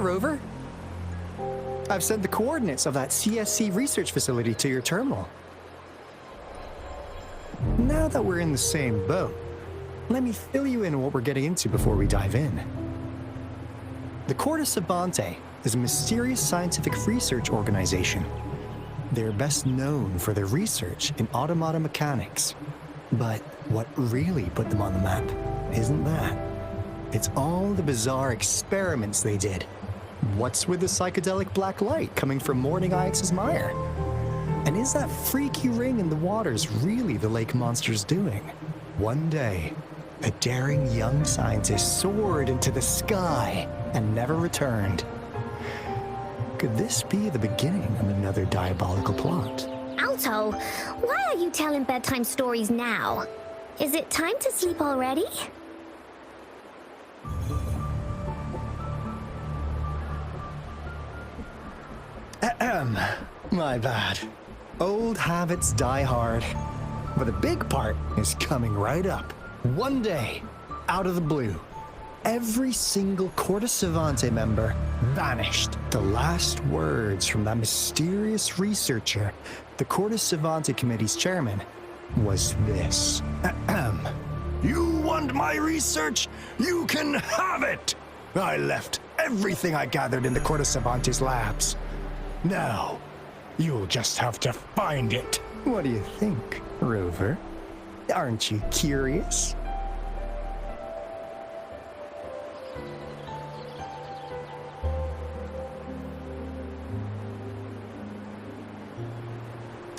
Rover. I've sent the coordinates of that CSC research facility to your terminal. Now that we're in the same boat, let me fill you in on what we're getting into before we dive in. The Corda Savante is a mysterious scientific research organization. They're best known for their research in automata mechanics. But what really put them on the map isn't that. It's all the bizarre experiments they did. What's with the psychedelic black light coming from Morning Ix's mire? And is that freaky ring in the waters really the lake monster's doing? One day, a daring young scientist soared into the sky and never returned. Could this be the beginning of another diabolical plot? Alto, why are you telling bedtime stories now? Is it time to sleep already? My bad. Old habits die hard. But the big part is coming right up. One day, out of the blue, every single Corda Savante member vanished. The last words from that mysterious researcher, the Corda Savante Committee's chairman, was this. You want my research? You can have it! I left everything I gathered in the Corda Savante's labs. Now, you'll just have to find it. What do you think, Rover? Aren't you curious?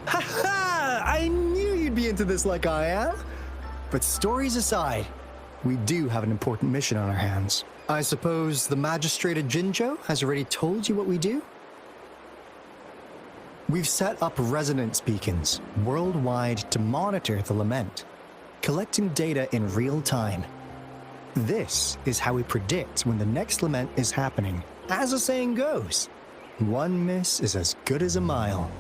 Ha-ha! I knew you'd be into this like I am. But stories aside, we do have an important mission on our hands. I suppose the magistrate at Jinzhou has already told you what we do? We've set up resonance beacons worldwide to monitor the lament, collecting data in real time. This is how we predict when the next lament is happening. As the saying goes, one miss is as good as a mile.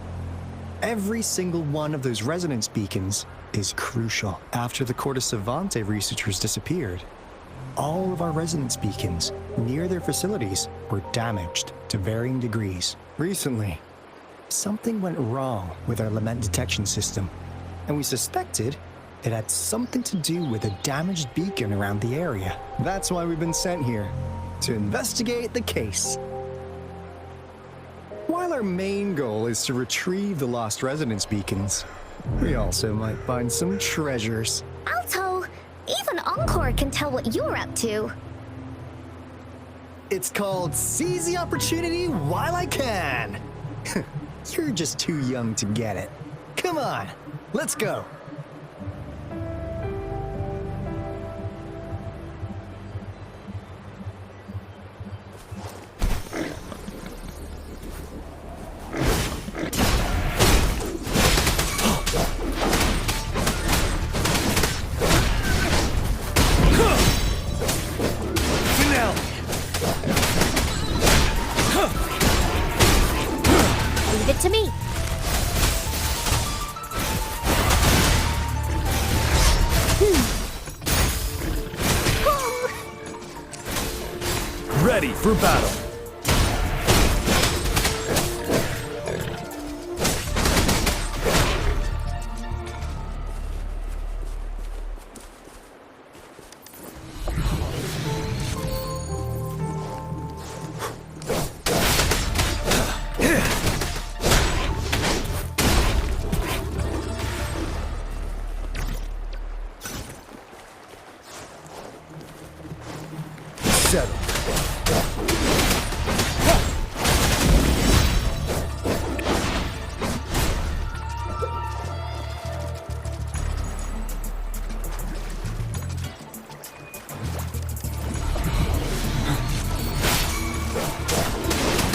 Every single one of those resonance beacons is crucial. After the Corda Savante researchers disappeared, all of our resonance beacons near their facilities were damaged to varying degrees. Recently, something went wrong with our lament detection system, and we suspected it had something to do with a damaged beacon around the area. That's why we've been sent here, to investigate the case. While our main goal is to retrieve the lost resonance beacons, we also might find some treasures. Alto, even Encore can tell what you're up to. It's called Seize the Opportunity While I Can. You're just too young to get it. Come on, let's go. Leave it to me. Ready for battle. Settle.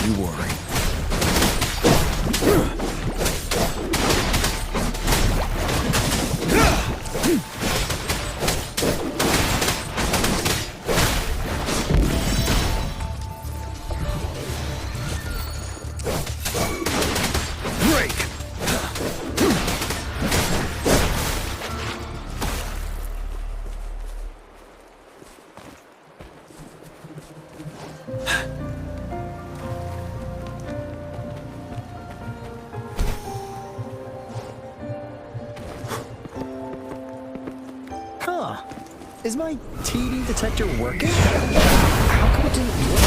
You worry. Is my TD detector working? How come it didn't work?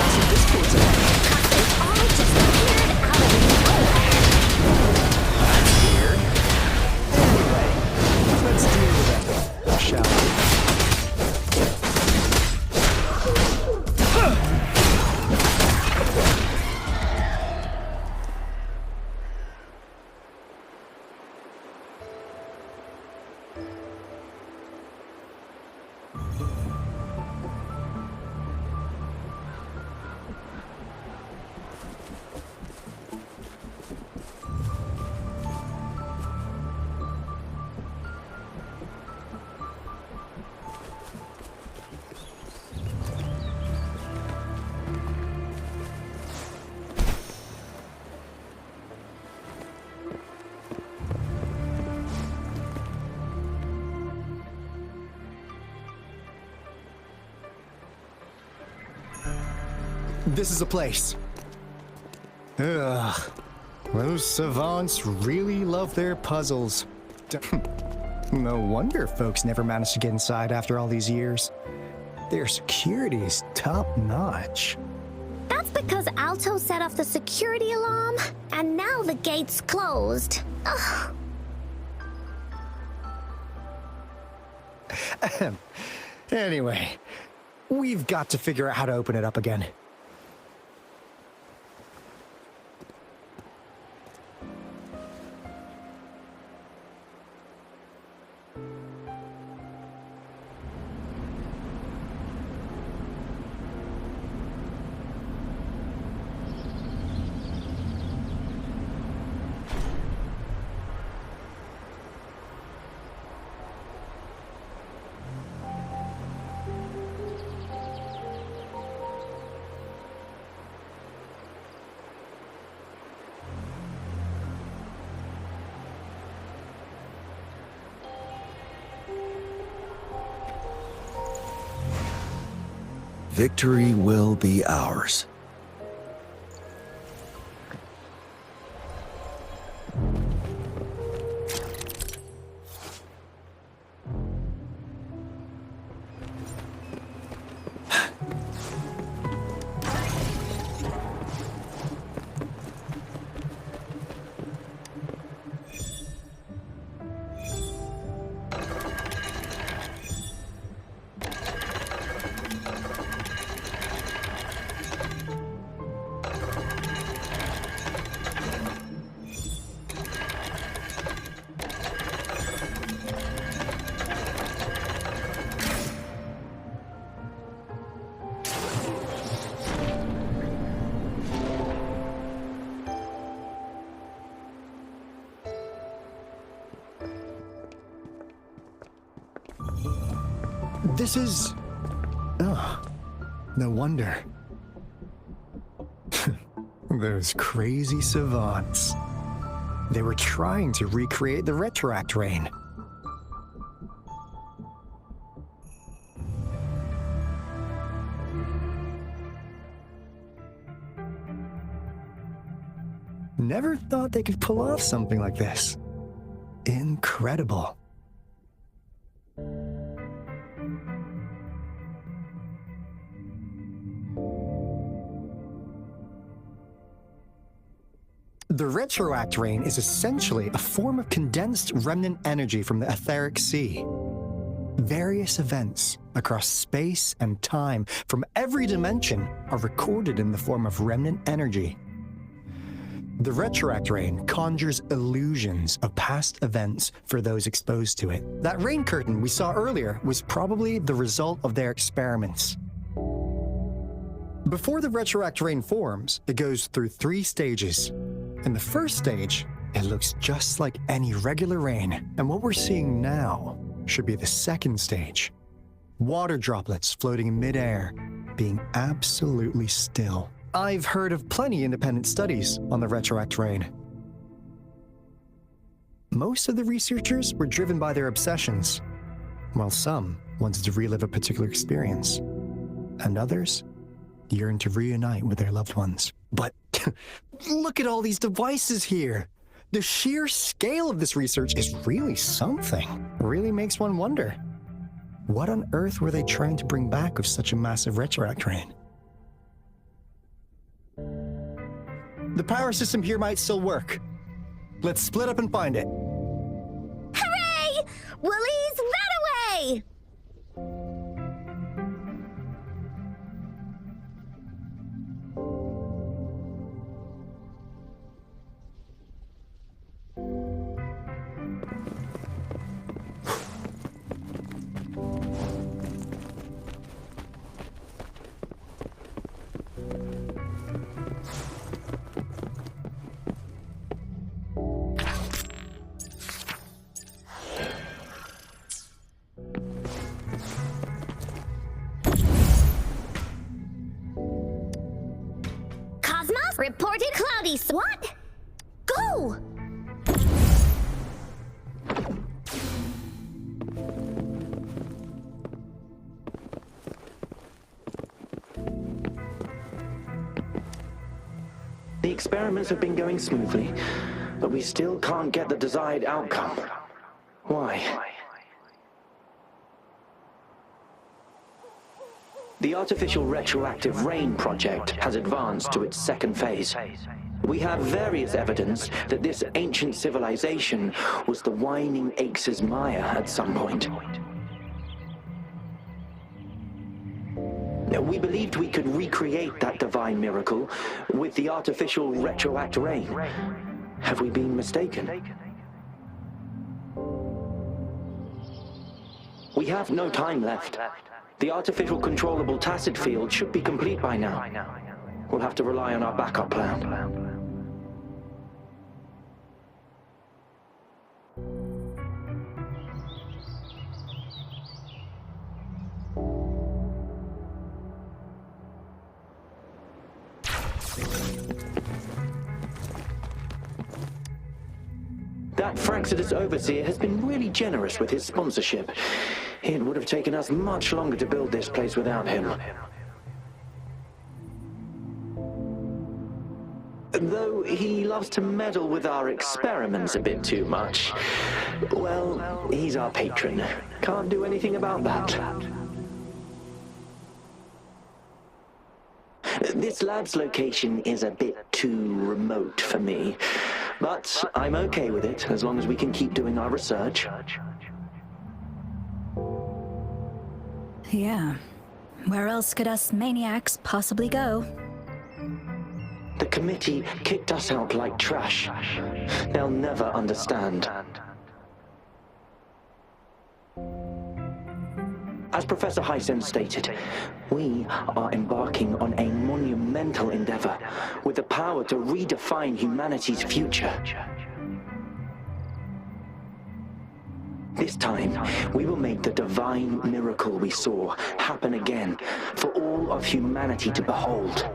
Until this goes on. They all just appeared out of nowhere. That's weird. Anyway, let's deal with it, shall we? This is a place. Ugh. Those savants really love their puzzles. No wonder folks never managed to get inside after all these years. Their security is top-notch. That's because Alto set off the security alarm, and now the gate's closed. Ugh. Anyway, we've got to figure out how to open it up again. Victory will be ours. This is... Oh, no wonder. Those crazy savants. They were trying to recreate the retroact rain. Never thought they could pull off something like this. Incredible. The retroact rain is essentially a form of condensed remnant energy from the etheric sea. Various events across space and time from every dimension are recorded in the form of remnant energy. The retroact rain conjures illusions of past events for those exposed to it. That rain curtain we saw earlier was probably the result of their experiments. Before the retroact rain forms, it goes through 3 stages. In the first stage, it looks just like any regular rain, and what we're seeing now should be the second stage. Water droplets floating in midair, being absolutely still. I've heard of plenty independent studies on the retroact rain. Most of the researchers were driven by their obsessions, while some wanted to relive a particular experience, and others yearned to reunite with their loved ones. But look at all these devices here. The sheer scale of this research is really something. Really makes one wonder. What on earth were they trying to bring back with such a massive retroact rain? The power system here might still work. Let's split up and find it. Hooray! Woolies ran away! Cosmos reported cloudy. What? Go! The experiments have been going smoothly, but we still can't get the desired outcome. Why? The artificial retroactive rain project has advanced to its second phase. We have various evidence that this ancient civilization was the Whining Aches' Maya at some point. We believed we could recreate that divine miracle with the artificial retroact rain. Have we been mistaken? We have no time left. The artificial controllable tacit field should be complete by now. We'll have to rely on our backup plan. That Fraxidus overseer has been really generous with his sponsorship. It would have taken us much longer to build this place without him. Though he loves to meddle with our experiments a bit too much. Well, he's our patron. Can't do anything about that. This lab's location is a bit too remote for me, but I'm okay with it as long as we can keep doing our research. Yeah. Where else could us maniacs possibly go? The committee kicked us out like trash. They'll never understand. As Professor Hyson stated, we are embarking on a monumental endeavor with the power to redefine humanity's future. This time, we will make the divine miracle we saw happen again for all of humanity to behold.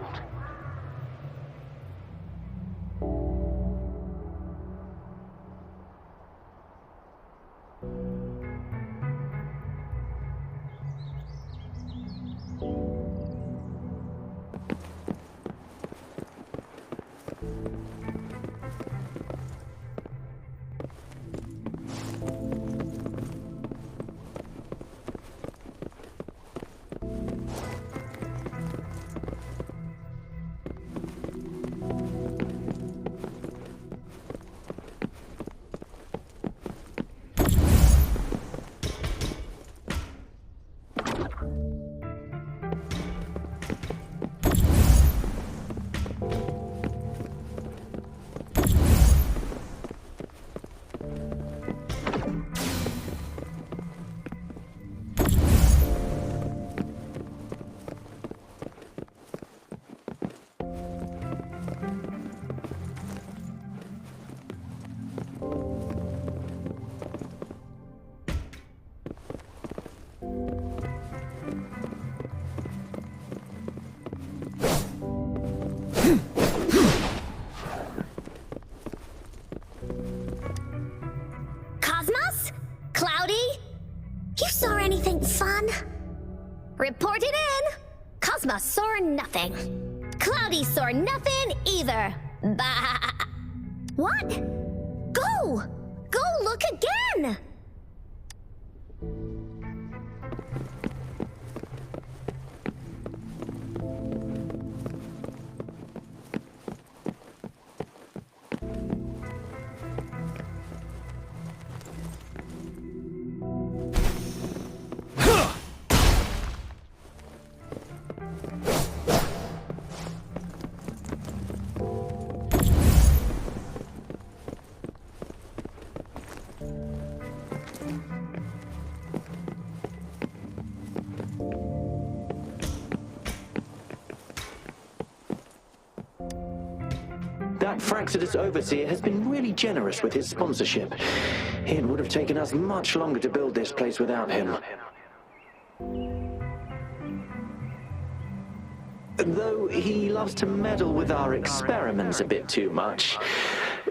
Cosmos? Cloudy? You saw anything fun? Report it in! Cosmos saw nothing. Cloudy saw nothing either. Bah! What? Go! Go look again! That Fraxidus overseer has been really generous with his sponsorship. It would have taken us much longer to build this place without him. Though he loves to meddle with our experiments a bit too much.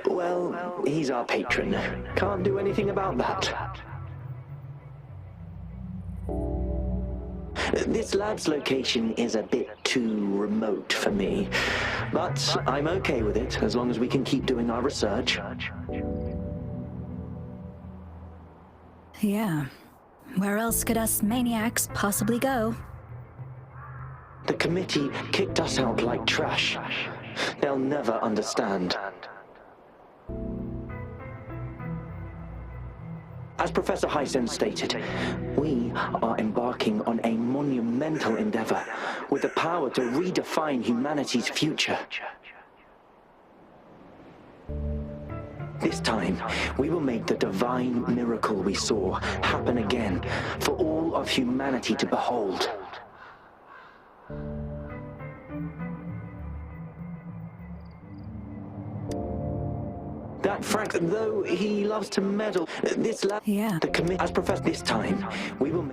Well, he's our patron. Can't do anything about that. This lab's location is a bit too remote for me, but I'm okay with it as long as we can keep doing our research. Yeah. Where else could us maniacs possibly go? The committee kicked us out like trash. They'll never understand. As Professor Hysen stated, we are embarking on a monumental endeavor with the power to redefine humanity's future. This time, we will make the divine miracle we saw happen again for all of humanity to behold. That Frank, though he loves to meddle, this lab, Yeah. the committee, as Professor, this time, we will.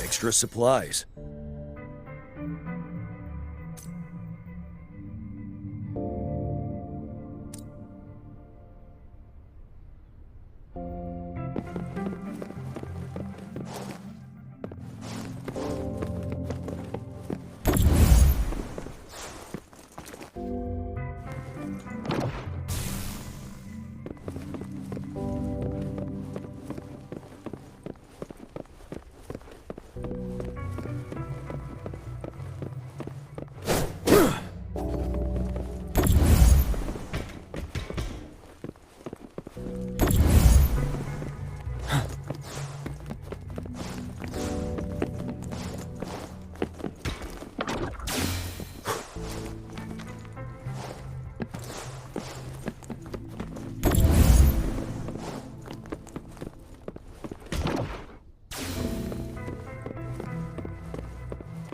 Extra supplies.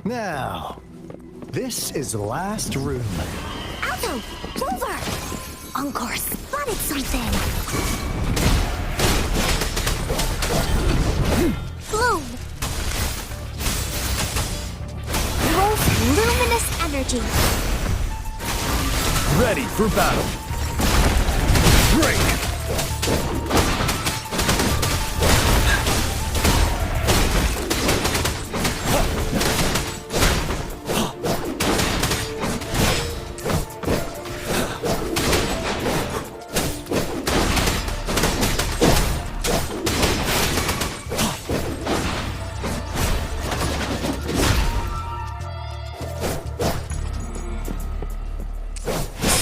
Now, this is the last room. Alto, over! Bunkor spotted something! Bloom! Wolf luminous energy! Ready for battle. Break!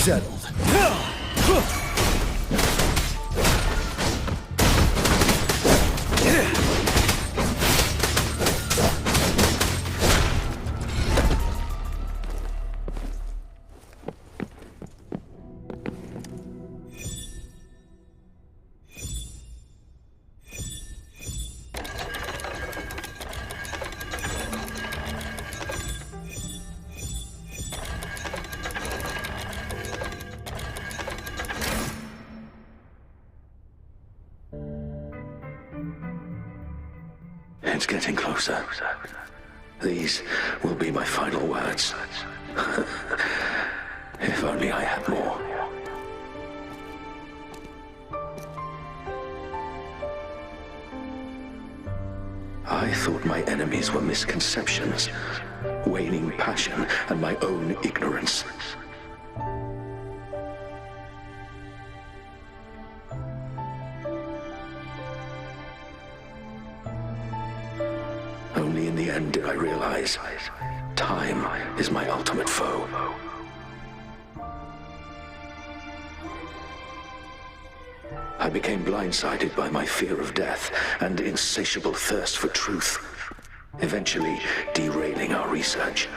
Settled. It's getting closer. These will be my final words. If only I had more. I thought my enemies were misconceptions, waning passion, and my own ignorance. Only in the end did I realize time is my ultimate foe. I became blindsided by my fear of death and insatiable thirst for truth, eventually derailing our research.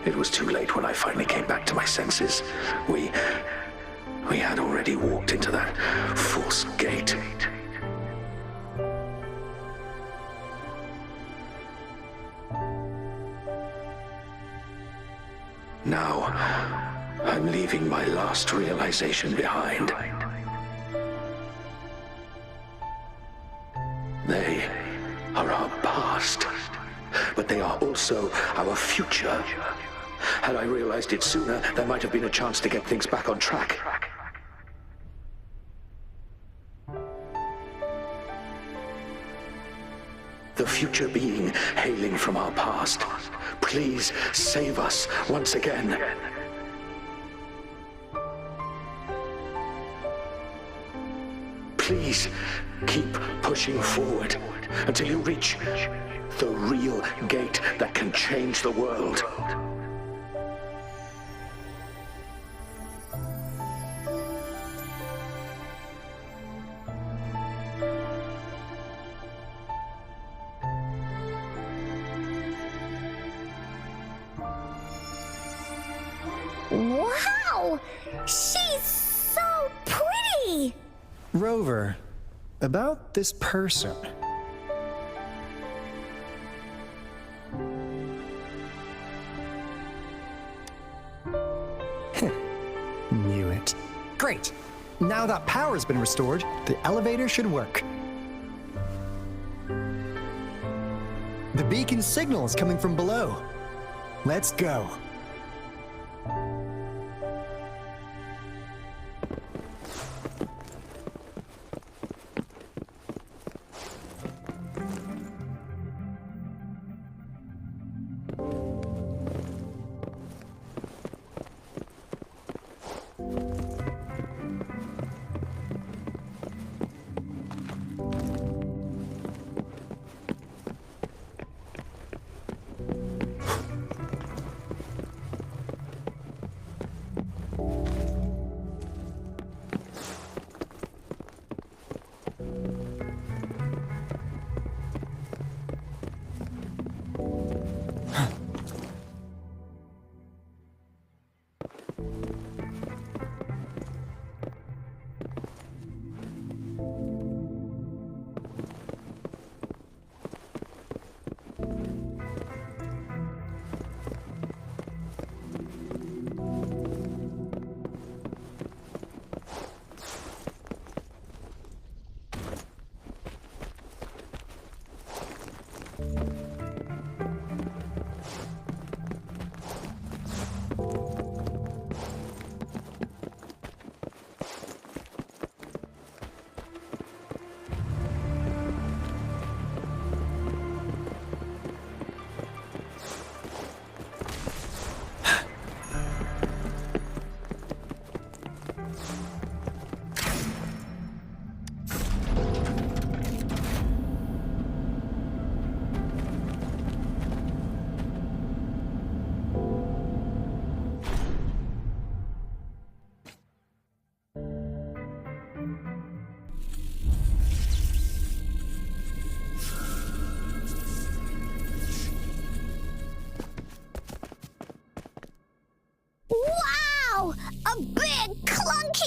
It was too late when I finally came back to my senses. We had already walked into that false gate. Now, I'm leaving my last realization behind. They are our past, but they are also our future. Had I realized it sooner, there might have been a chance to get things back on track. The future being hailing from our past, please save us once again. Please keep pushing forward until you reach the real gate that can change the world. Wow! She's so pretty! Rover, about this person. Knew it. Great! Now that power's been restored, the elevator should work. The beacon signal is coming from below. Let's go.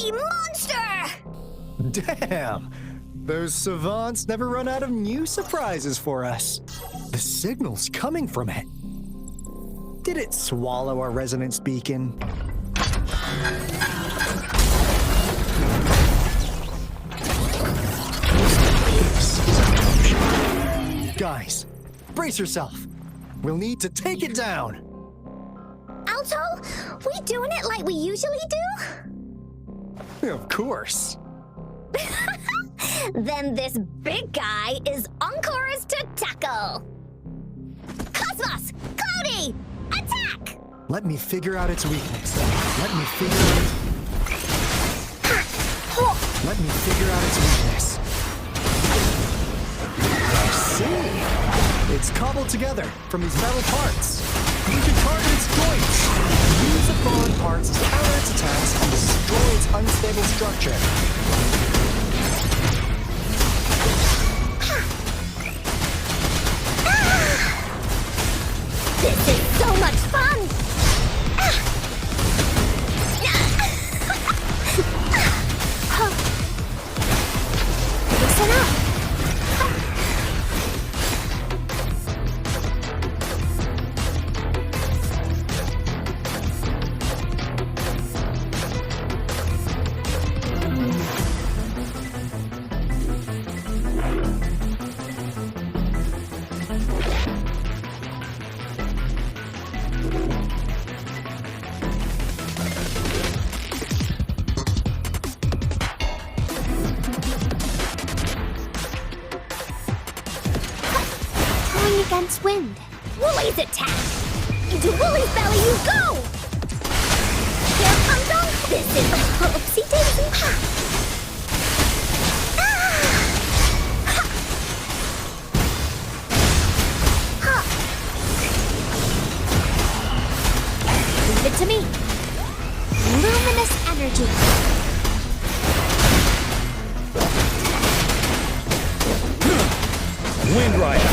Hey, monster! Damn! Those savants never run out of new surprises for us. The signal's coming from it. Did it swallow our resonance beacon? Guys, brace yourself. We'll need to take it down. Alto, we doing it like we usually do? Of course. Then this big guy is on course to tackle. Cosmos! Cloudy! Attack! Let me figure out its weakness. Let me figure out its weakness. I see. It's cobbled together from these metal parts. You can target its joints. Use the foreign parts to counter its attacks and destroy its unstable structure. This is so much fun! Listen up! Against wind. Wooly's attack! Into Wooly's belly you go! Here comes on! This is oopsie daisy! Leave it to me. Luminous energy. Wind Rider.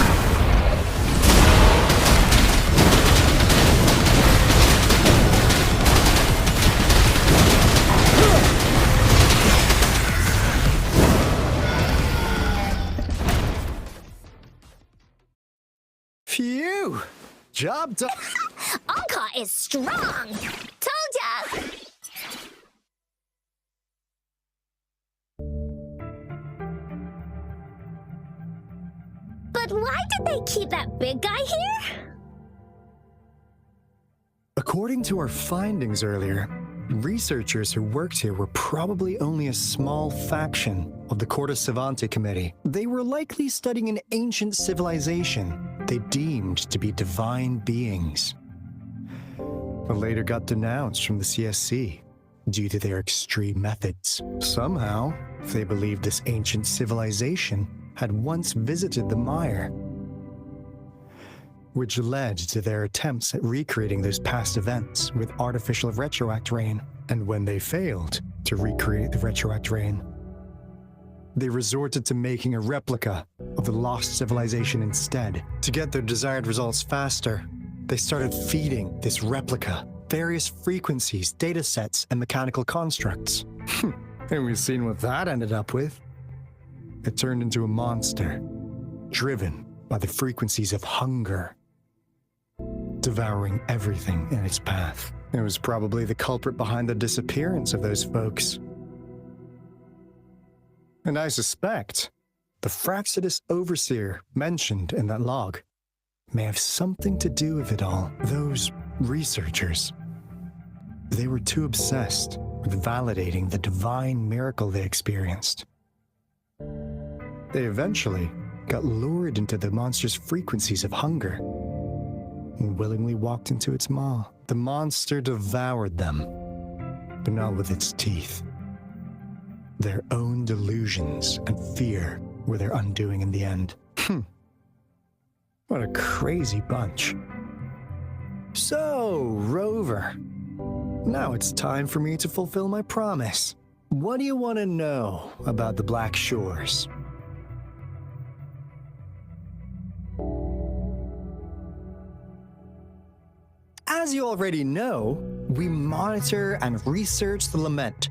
Phew! Job done. Anka is strong! Told ya! But why did they keep that big guy here? According to our findings earlier, researchers who worked here were probably only a small faction of the Corte Savante Committee. They were likely studying an ancient civilization they deemed to be divine beings, but later got denounced from the CSC due to their extreme methods. Somehow, they believed this ancient civilization had once visited the mire, which led to their attempts at recreating those past events with artificial retroact rain. And when they failed to recreate the retroact rain, they resorted to making a replica of the lost civilization instead. To get their desired results faster, they started feeding this replica various frequencies, data sets, and mechanical constructs. And we've seen what that ended up with. It turned into a monster, driven by the frequencies of hunger, devouring everything in its path. It was probably the culprit behind the disappearance of those folks. And I suspect the Fraxidus Overseer mentioned in that log may have something to do with it all. Those researchers, they were too obsessed with validating the divine miracle they experienced. They eventually got lured into the monster's frequencies of hunger and willingly walked into its maw. The monster devoured them, but not with its teeth. Their own delusions and fear were their undoing in the end. What a crazy bunch. So, Rover, now it's time for me to fulfill my promise. What do you want to know about the Black Shores? As you already know, we monitor and research the Lament,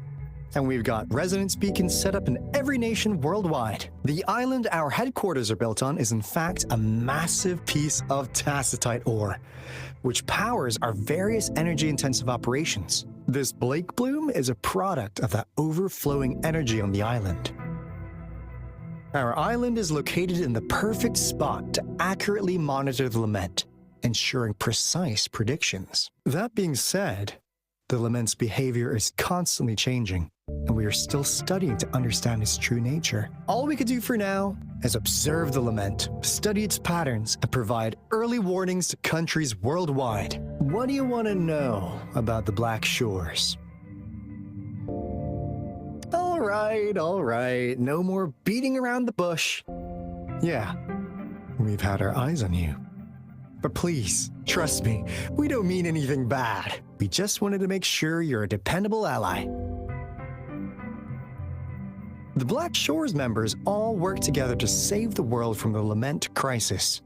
And we've got resonance beacons set up in every nation worldwide. The island our headquarters are built on is in fact a massive piece of tacitite ore, which powers our various energy-intensive operations. This Blake bloom is a product of that overflowing energy on the island. Our island is located in the perfect spot to accurately monitor the lament, ensuring precise predictions. That being said, the lament's behavior is constantly changing, and we are still studying to understand its true nature. All we could do for now is observe the lament, study its patterns, and provide early warnings to countries worldwide. What do you want to know about the Black Shores? All right, no more beating around the bush. Yeah, we've had our eyes on you. But please, trust me, we don't mean anything bad. We just wanted to make sure you're a dependable ally. The Black Shores members all work together to save the world from the lament crisis.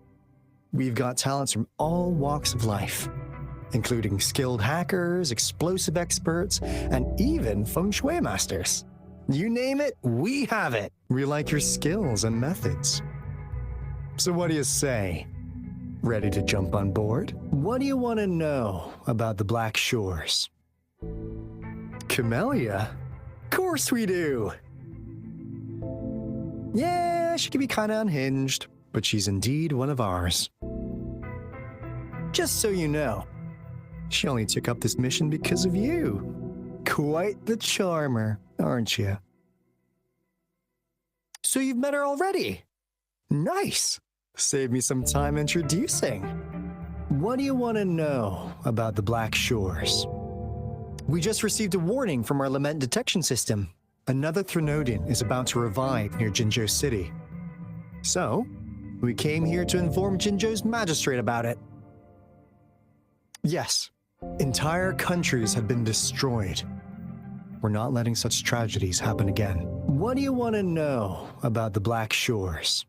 We've got talents from all walks of life, including skilled hackers, explosive experts, and even feng shui masters. You name it, we have it. We like your skills and methods. So what do you say? Ready to jump on board? What do you want to know about the Black Shores? Camellia? Of course we do! Yeah, she can be kinda unhinged, but she's indeed one of ours. Just so you know, she only took up this mission because of you. Quite the charmer, aren't you? So you've met her already? Nice! Save me some time introducing. What do you want to know about the Black Shores? We just received a warning from our lament detection system. Another Threnodian is about to revive near Jinzhou City. So, we came here to inform Jinzhou's magistrate about it. Yes, entire countries have been destroyed. We're not letting such tragedies happen again. What do you want to know about the Black Shores?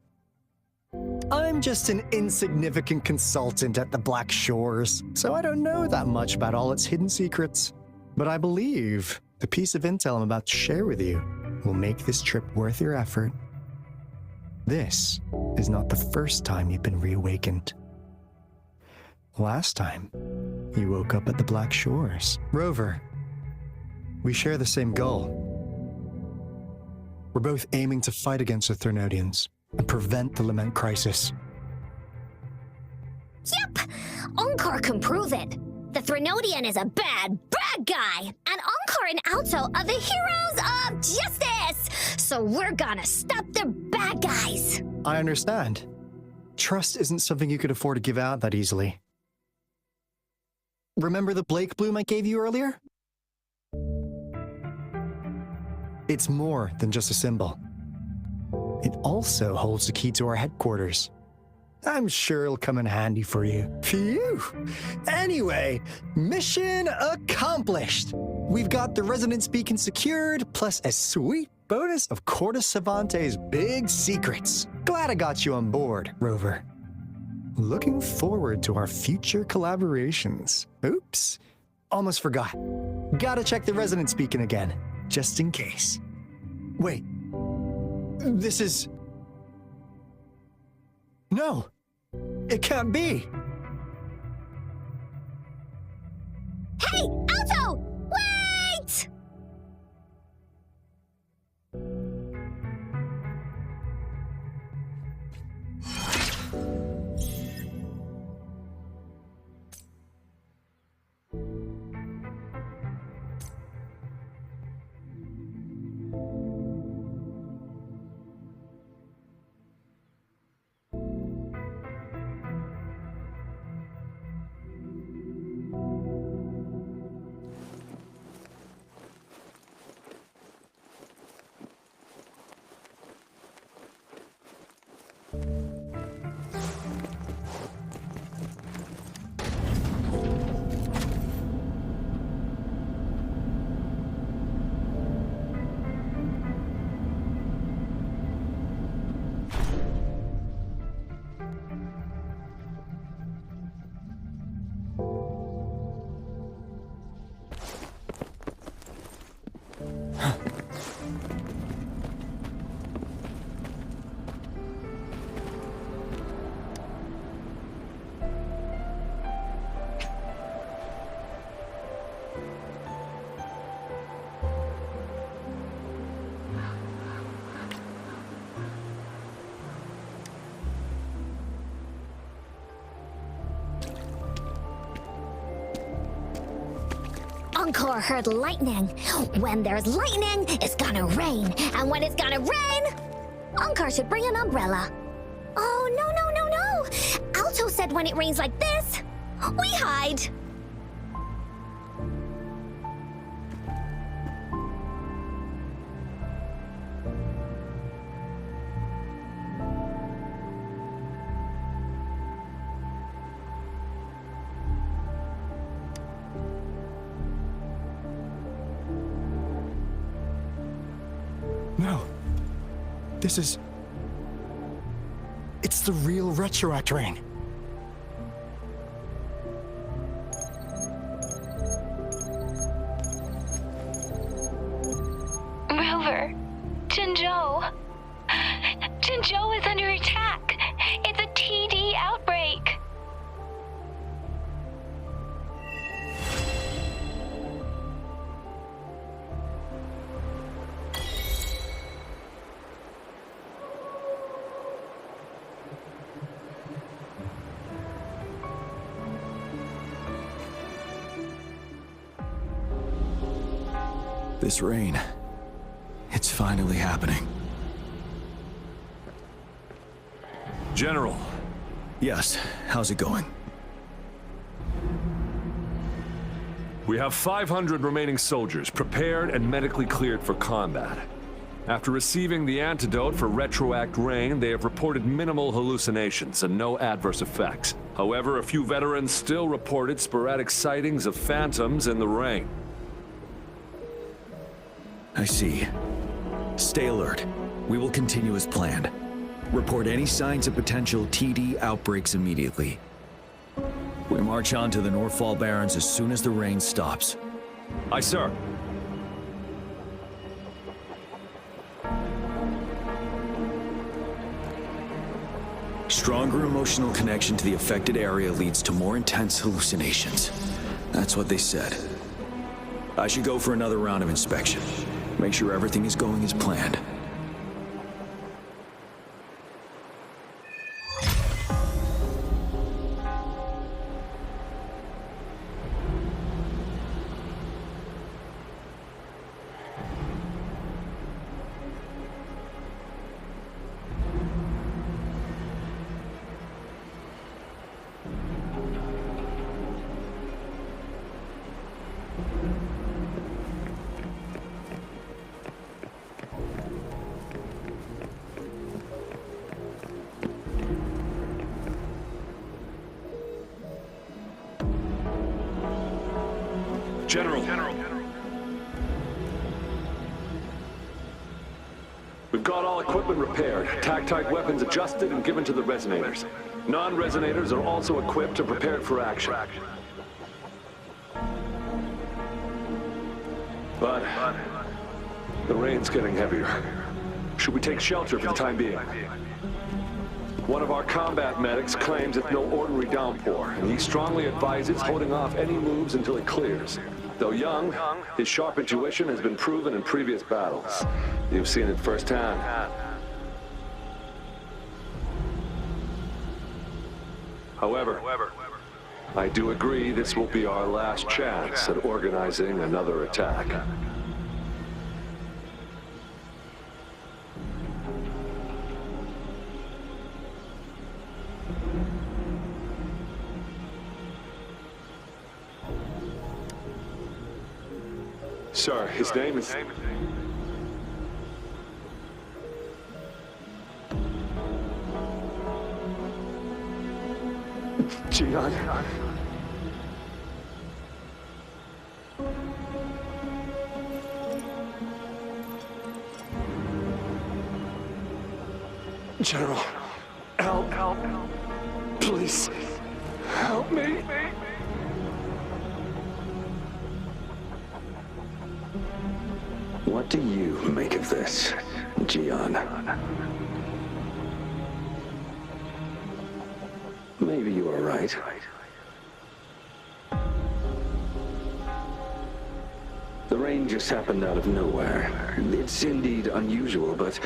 I'm just an insignificant consultant at the Black Shores, so I don't know that much about all its hidden secrets. But I believe the piece of intel I'm about to share with you will make this trip worth your effort. This is not the first time you've been reawakened. Last time, you woke up at the Black Shores. Rover, we share the same goal. We're both aiming to fight against the Threnodians and prevent the lament crisis. Yep! Onkar can prove it. The Threnodian is a bad guy, and Onkar and Alto are the heroes of justice! So we're gonna stop the bad guys! I understand. Trust isn't something you could afford to give out that easily. Remember the Blake bloom I gave you earlier? It's more than just a symbol. It also holds the key to our headquarters. I'm sure it'll come in handy for you. Phew! Anyway, mission accomplished! We've got the resonance beacon secured, plus a sweet bonus of Cortus Savante's big secrets. Glad I got you on board, Rover. Looking forward to our future collaborations. Oops, almost forgot. Gotta check the resonance beacon again, just in case. Wait, this is... No, it can't be. Hey, Alto! Wait! Encore heard lightning. When there's lightning, it's gonna rain. And when it's gonna rain, Encore should bring an umbrella. Oh, no. Alto said when it rains like this, we hide. No. This is... It's the real Retroact Rain. Rover, Jinzhou. Jinzhou is under attack. It's a TD outbreak. This rain, it's finally happening. General. Yes, how's it going? We have 500 remaining soldiers prepared and medically cleared for combat. After receiving the antidote for Retroact Rain, they have reported minimal hallucinations and no adverse effects. However, a few veterans still reported sporadic sightings of phantoms in the rain. I see. Stay alert. We will continue as planned. Report any signs of potential TD outbreaks immediately. We march on to the Northfall Barrens as soon as the rain stops. Aye, sir. Stronger emotional connection to the affected area leads to more intense hallucinations. That's what they said. I should go for another round of inspection. Make sure everything is going as planned. General. We've got all equipment repaired, tactite weapons adjusted and given to the resonators. Non-resonators are also equipped and prepared for action. But the rain's getting heavier. Should we take shelter for the time being? One of our combat medics claims it's no ordinary downpour, and he strongly advises holding off any moves until it clears. Though young, his sharp intuition has been proven in previous battles. You've seen it firsthand. However, I do agree this will be our last chance at organizing another attack. Sir, his name is... Jian. General, help. Please, help me. What do you make of this, Jian? Maybe you are right. The rain just happened out of nowhere. It's indeed unusual, but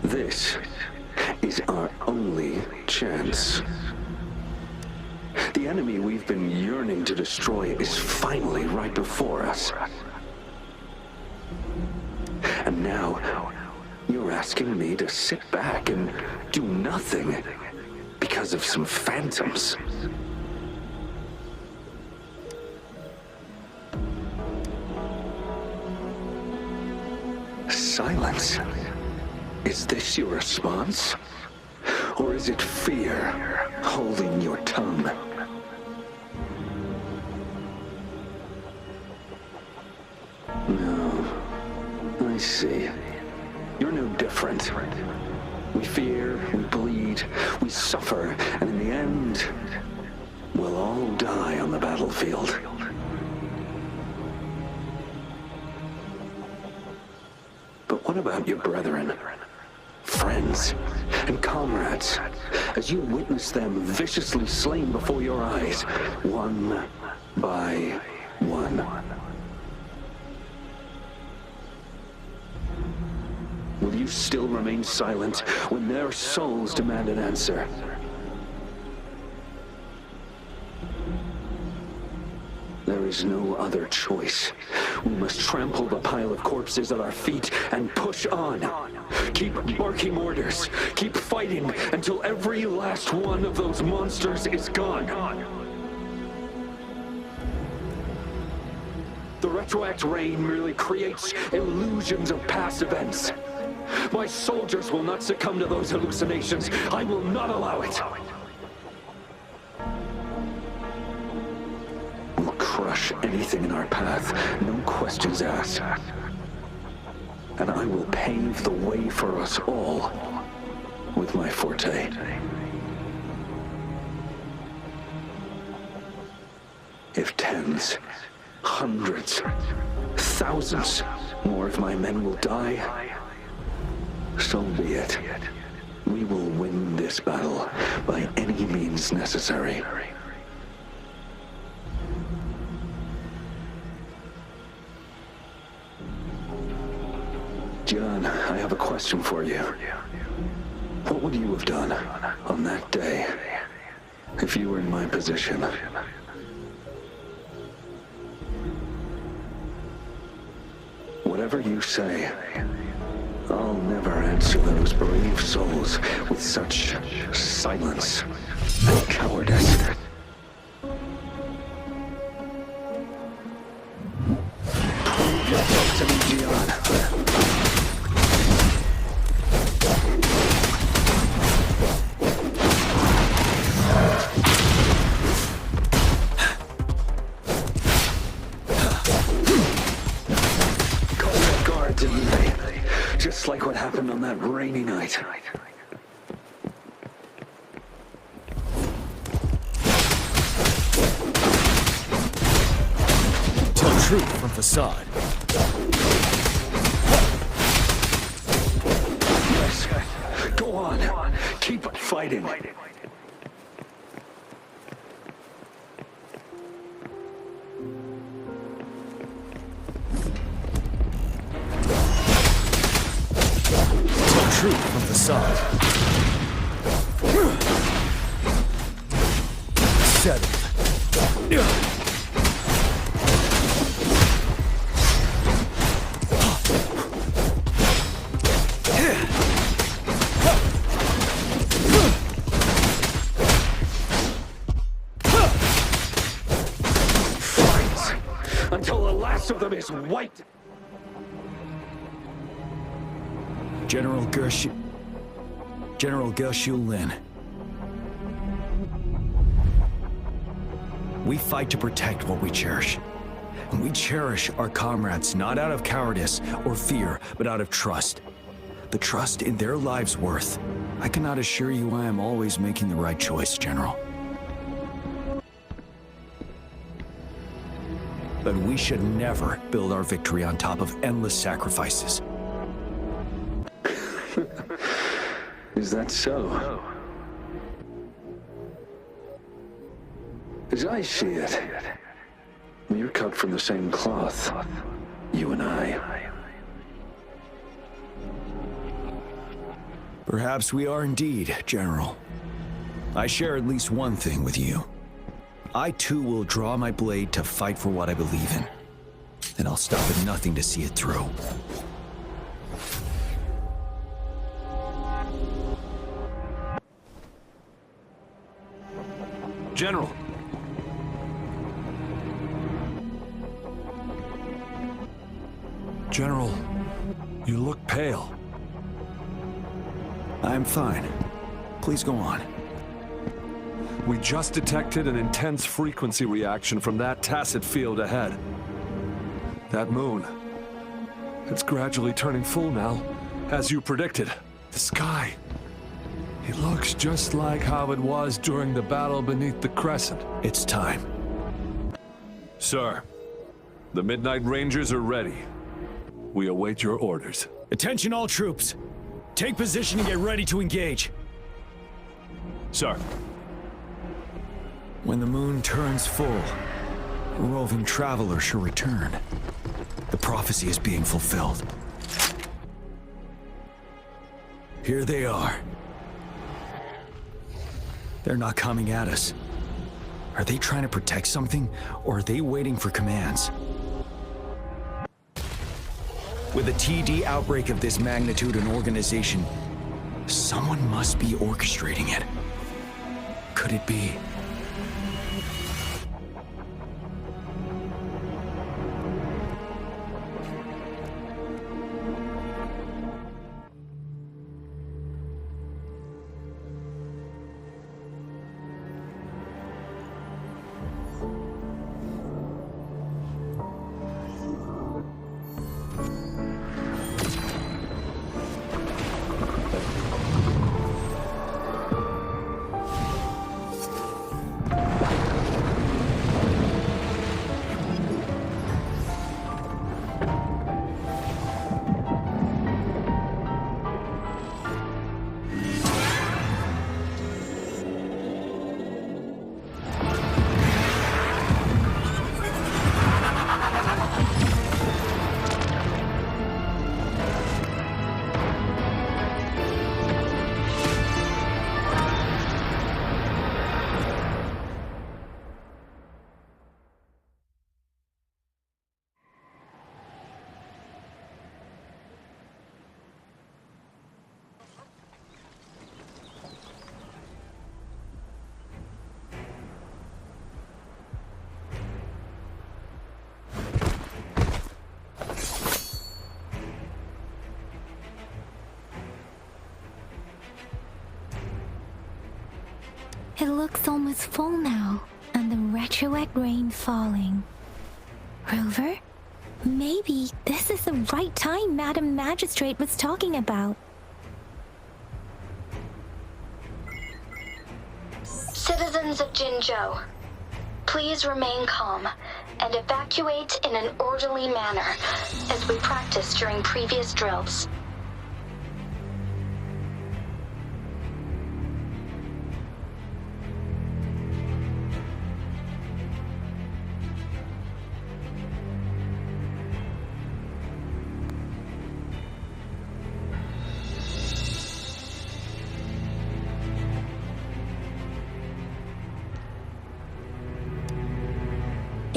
this is our only chance. The enemy we've been yearning to destroy is finally right before us. And now, you're asking me to sit back and do nothing because of some phantoms. Silence. Is this your response? Or is it fear holding your tongue? No. I see. You're no different. We fear, we bleed, we suffer, and in the end, we'll all die on the battlefield. But what about your brethren, friends, and comrades, as you witness them viciously slain before your eyes, one by one? Will you still remain silent when their souls demand an answer? There is no other choice. We must trample the pile of corpses at our feet and push on. Keep barking orders. Keep fighting until every last one of those monsters is gone. The retroact rain merely creates illusions of past events. My soldiers will not succumb to those hallucinations. I will not allow it. We'll crush anything in our path, no questions asked. And I will pave the way for us all with my forte. If tens, hundreds, thousands more of my men will die, so be it. We will win this battle by any means necessary. John, I have a question for you. What would you have done on that day if you were in my position? Whatever you say, I'll never answer those brave souls with such silence and cowardice. Prove yourself to me, Gian. Just like what happened on that rainy night. Tell truth from facade. Yes. Go on. Keep fighting. Truth from facade. Settled. Fight until the last of them is wiped. General Gershu Lin. We fight to protect what we cherish. And we cherish our comrades not out of cowardice or fear, but out of trust. The trust in their lives' worth. I cannot assure you I am always making the right choice, General. But we should never build our victory on top of endless sacrifices. Is that so? As I see it, we're cut from the same cloth, you and I. Perhaps we are indeed, General. I share at least one thing with you. I too will draw my blade to fight for what I believe in. And I'll stop at nothing to see it through. General! General, you look pale. I'm fine. Please go on. We just detected an intense frequency reaction from that tacit field ahead. That moon. It's gradually turning full now, as you predicted. The sky. It looks just like how it was during the battle beneath the crescent. It's time. Sir, the Midnight Rangers are ready. We await your orders. Attention all troops. Take position and get ready to engage. Sir. When the moon turns full, a roving traveler shall return. The prophecy is being fulfilled. Here they are. They're not coming at us. Are they trying to protect something, or are they waiting for commands? With a TD outbreak of this magnitude and organization, someone must be orchestrating it. Could it be? It looks almost full now, and the retroact rain falling. Rover? Maybe this is the right time Madam Magistrate was talking about. Citizens of Jinzhou, please remain calm and evacuate in an orderly manner, as we practiced during previous drills.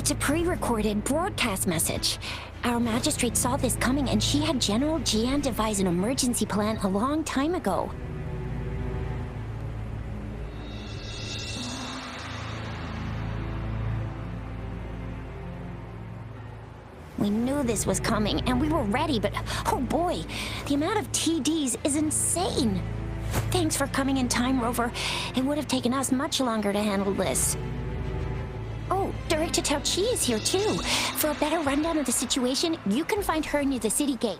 It's a pre-recorded broadcast message. Our magistrate saw this coming and she had General Jian devise an emergency plan a long time ago. We knew this was coming and we were ready, but oh boy, the amount of TDs is insane. Thanks for coming in time, Rover. It would have taken us much longer to handle this. Oh, Director Tao Chi is here too. For a better rundown of the situation, you can find her near the city gate.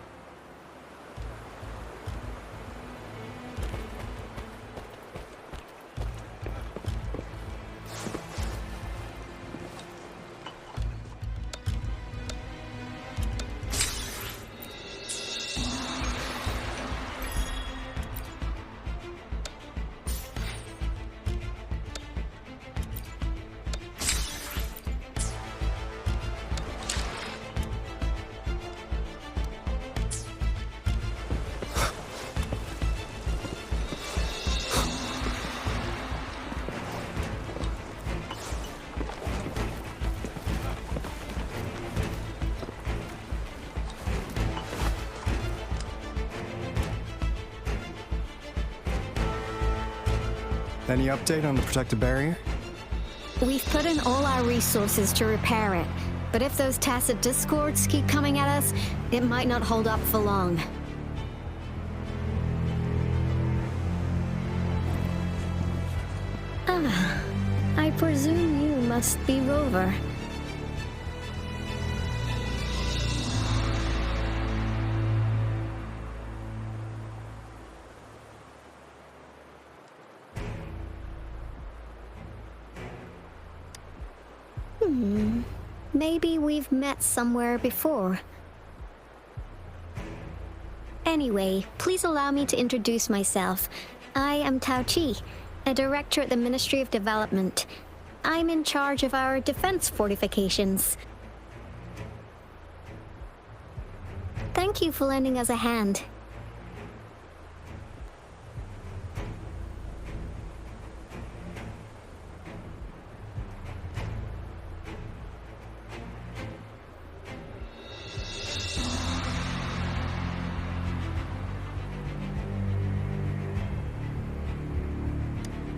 Any update on the protective barrier? We've put in all our resources to repair it, but if those tacit discords keep coming at us, it might not hold up for long. Ah, I presume you must be Rover. Maybe we've met somewhere before. Anyway, please allow me to introduce myself. I am Tao Chi, a director at the Ministry of Development. I'm in charge of our defense fortifications. Thank you for lending us a hand.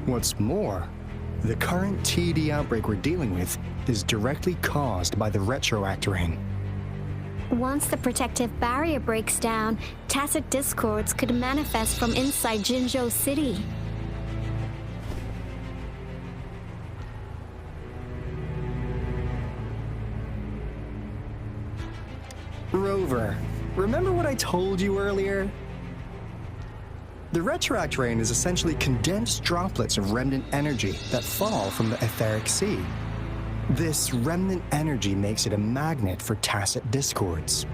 What's more, the current TD outbreak we're dealing with is directly caused by the retroactor. Once the protective barrier breaks down, tacit discords could manifest from inside Jinzhou City. Rover, remember what I told you earlier? The retroact rain is essentially condensed droplets of remnant energy that fall from the etheric sea. This remnant energy makes it a magnet for tacit discords.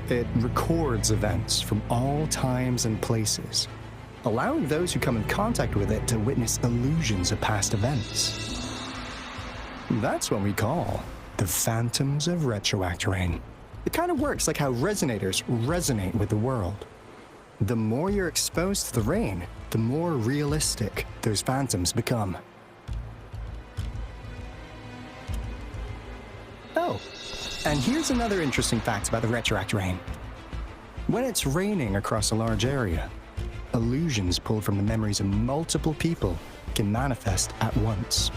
It records events from all times and places, allowing those who come in contact with it to witness illusions of past events. That's what we call the phantoms of retroact rain. It kind of works like how resonators resonate with the world. The more you're exposed to the rain, the more realistic those phantoms become. Oh, and here's another interesting fact about the retroact rain. When it's raining across a large area, illusions pulled from the memories of multiple people can manifest at once.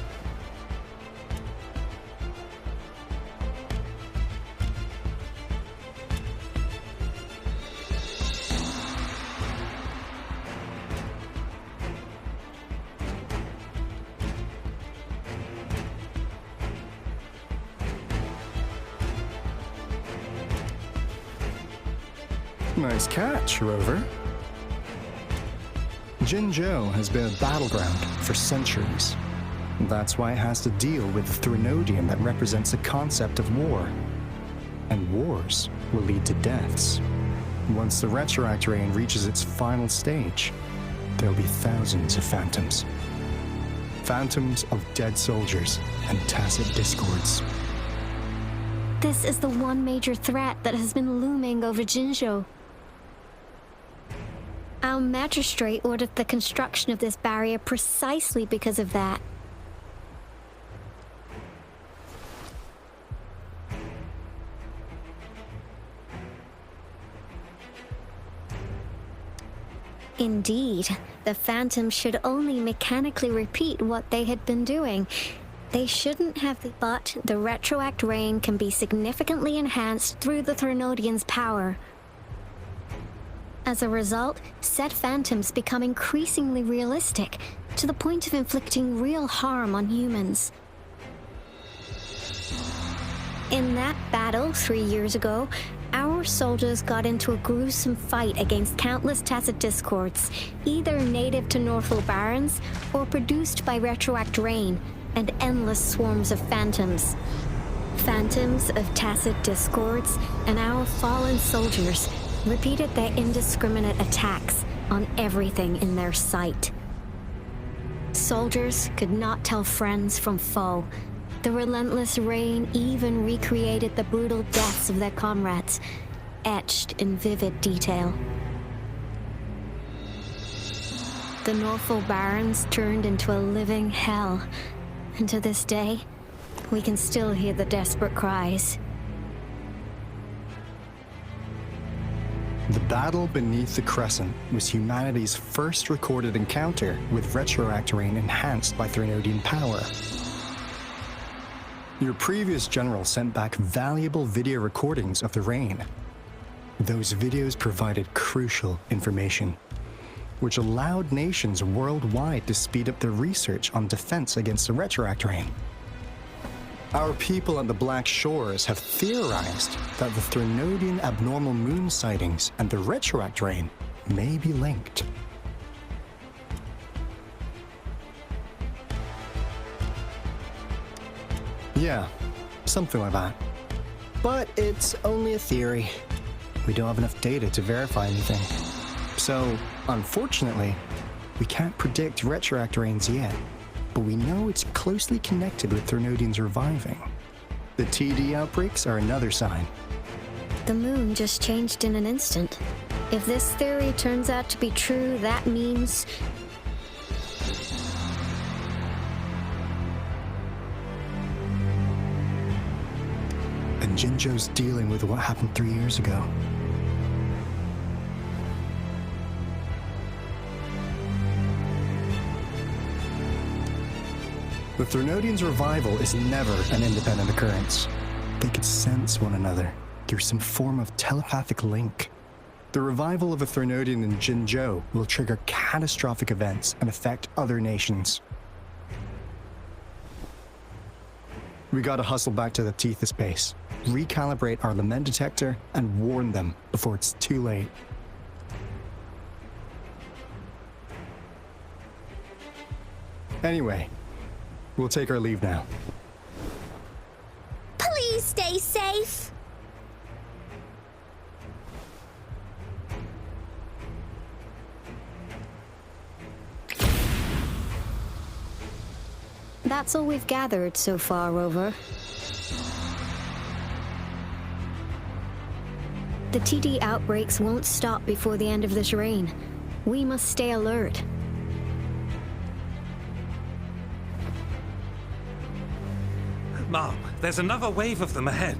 Nice catch, Rover. Jinzhou has been a battleground for centuries. That's why it has to deal with the Threnodium that represents the concept of war. And wars will lead to deaths. Once the retroact rain reaches its final stage, there'll be thousands of phantoms. Phantoms of dead soldiers and tacit discords. This is the one major threat that has been looming over Jinzhou. Our magistrate ordered the construction of this barrier precisely because of that. Indeed, the Phantoms should only mechanically repeat what they had been doing. They shouldn't have, but the retroact rain can be significantly enhanced through the Threnodian's power. As a result, said phantoms become increasingly realistic, to the point of inflicting real harm on humans. In that battle 3 years ago, our soldiers got into a gruesome fight against countless tacit discords, either native to Northfall Barrens or produced by retroact rain and endless swarms of phantoms. Phantoms of tacit discords and our fallen soldiers repeated their indiscriminate attacks on everything in their sight. Soldiers could not tell friends from foe. The relentless rain even recreated the brutal deaths of their comrades, etched in vivid detail. The Northfall Barrens turned into a living hell, and to this day, we can still hear the desperate cries. The battle beneath the Crescent was humanity's first recorded encounter with retroact rain enhanced by Threnodian power. Your previous general sent back valuable video recordings of the rain. Those videos provided crucial information, which allowed nations worldwide to speed up their research on defense against the retroact rain. Our people on the Black Shores have theorized that the Threnodian abnormal moon sightings and the retroact rain may be linked. Yeah, something like that. But it's only a theory. We don't have enough data to verify anything. So, unfortunately, we can't predict retroact rains yet, but we know it's closely connected with Threnodians reviving. The TD outbreaks are another sign. The moon just changed in an instant. If this theory turns out to be true, that means... And Jinzhou's dealing with what happened 3 years ago. The Threnodians' revival is never an independent occurrence. They could sense one another through some form of telepathic link. The revival of a Threnodian in Jinzhou will trigger catastrophic events and affect other nations. We gotta hustle back to the Tethys base, recalibrate our lament detector, and warn them before it's too late. Anyway, we'll take our leave now. Please stay safe. That's all we've gathered so far, Rover. The TD outbreaks won't stop before the end of this reign. We must stay alert. Mom, there's another wave of them ahead.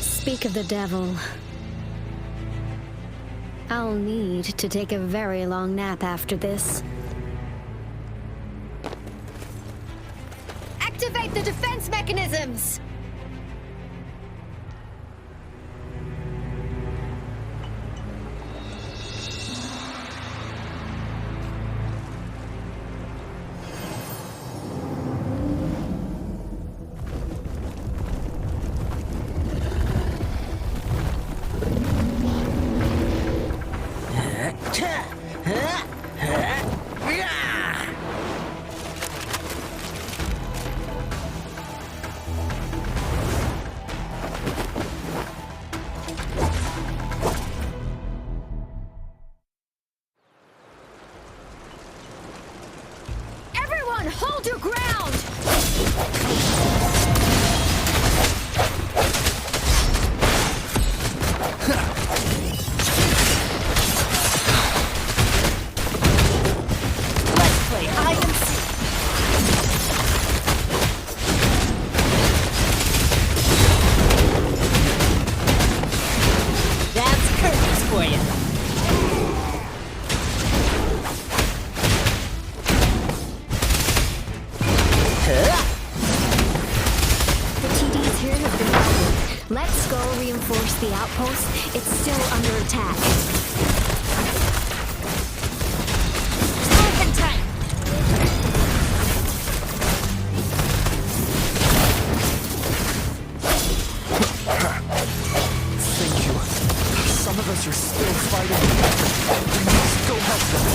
Speak of the devil. I'll need to take a very long nap after this. Activate the defense mechanisms! Hold your ground! Let's play hide and seek. That's curtains for you. Let's go reinforce the outpost. It's still under attack. Open time! Thank you. Some of us are still fighting. We must go help them.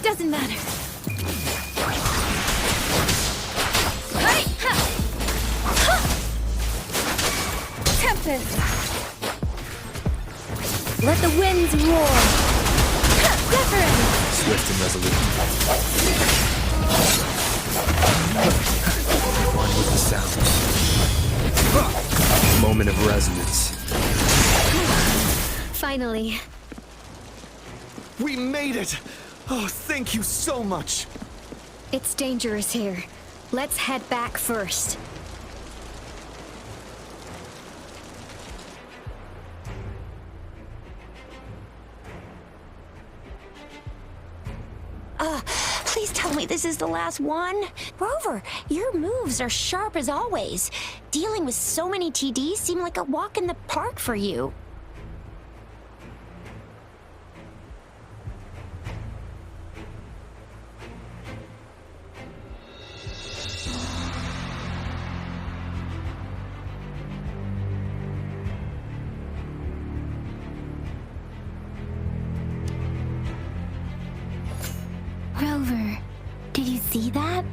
Doesn't matter. Tempest! Let the winds roar! Wuthering! Swift and resolute. One with the sounds. Moment of resonance. Finally. We made it! Oh, thank you so much! It's dangerous here. Let's head back first. Please tell me this is the last one. Rover, your moves are sharp as always. Dealing with so many TDs seem like a walk in the park for you. Rover, did you see that?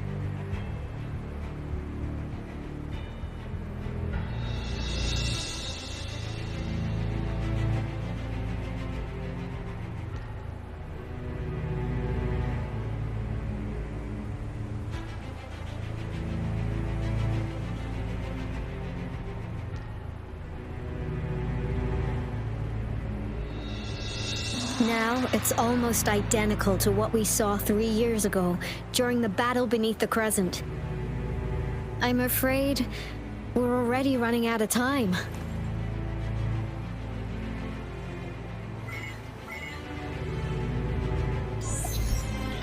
Now, it's almost identical to what we saw 3 years ago, during the battle beneath the Crescent. I'm afraid we're already running out of time.